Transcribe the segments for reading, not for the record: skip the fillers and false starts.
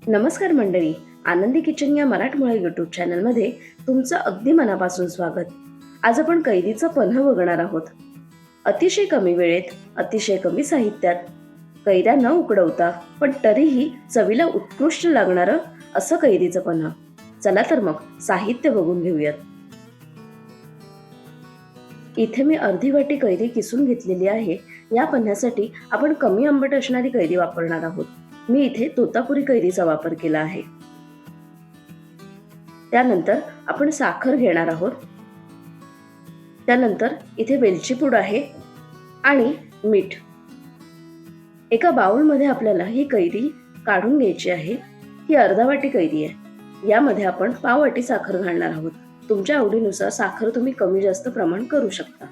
नमस्कार मंडळी, आनंदी किचन या मराठमोळ्या यूट्यूब चॅनलमध्ये तुमचं अगदी मनापासून स्वागत. आज आपण कैरीचं पन्ह बघणार आहोत. अतिशय कमी वेळेत, अतिशय कमी साहित्यात, कैऱ्या न उकडवता पण तरीही चवीला उत्कृष्ट लागणारं असं कैरीचं पन्ह. चला तर मग साहित्य बघून घेऊयात. इथे मी अर्धी वाटी कैरी किसून घेतलेली आहे. या पन्ह्यासाठी आपण कमी आंबट असणारी कैरी वापरणार आहोत. मी इथे तोतापुरी कैरीचा वापर केला आहे. त्यानंतर आपण साखर घेणार आहोत. त्यानंतर इथे वेलची पूड आहे आणि मीठ. एका बाउलमध्ये आपल्याला ही कैरी काढून घ्यायची आहे. ही अर्धा वाटी कैरी आहे. यामध्ये आपण पाव वाटी साखर घालणार आहोत. तुमच्या आवडीनुसार साखर तुम्ही कमी जास्त प्रमाण करू शकता.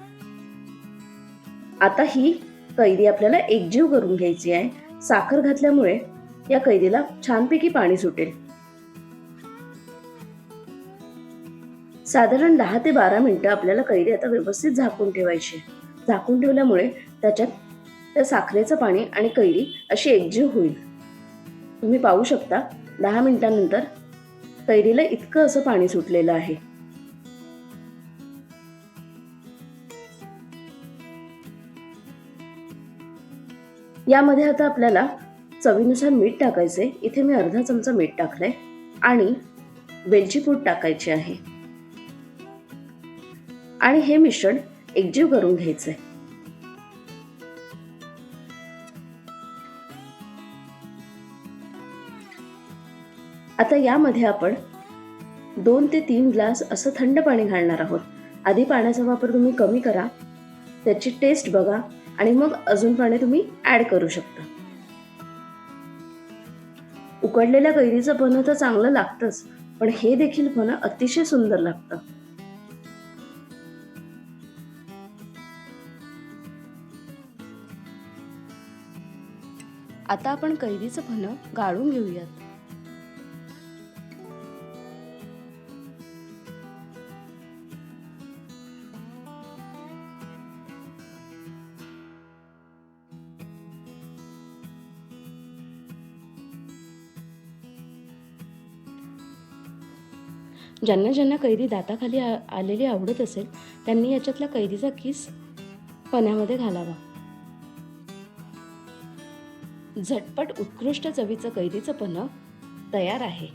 आता ही कैरी आपल्याला एकजीव करून घ्यायची आहे. साखर घातल्यामुळे या कैरीला छानपैकी पाणी सुटेल. साधारण 10 ते 12 मिनिटं आपल्याला कैरी आता व्यवस्थित झाकून ठेवायची. झाकून ठेवल्यामुळे त्याच्यात त्या साखरेचं पाणी आणि कैरी अशी एकजीव होईल. तुम्ही पाहू शकता 10 मिनिटांनंतर कैरीला इतकं असं पाणी सुटलेलं आहे. यामध्ये आता आपल्याला चवीनुसार मीठ टाकायचे. इथे मी अर्धा चमचा मीठ टाकलंय आणि वेलची पूड टाकायची आहे आणि हे मिश्रण एकजीव करून घ्यायचंय. आता यामध्ये आपण 2 ते 3 ग्लास असं थंड पाणी घालणार आहोत. आधी पाण्याचा वापर तुम्ही कमी करा, त्याची टेस्ट बघा आणि मग अजून पाणी तुम्ही ऍड करू शकता. उकडलेल्या कैरीचं पन्ह तर चांगलं लागतंच, पण हे देखील पन्ह अतिशय सुंदर लागतं. आता आपण कैरीचं पन्ह गाळून घेऊयात. ज्यांना ज्यांना कैरी दाताखाली आलेली आवडत असेल त्यांनी याच्यातला कैरीचा किस पन्ह्यामध्ये घालावा. झटपट उत्कृष्ट चवीचं कैरीचं पन्ह तयार आहे.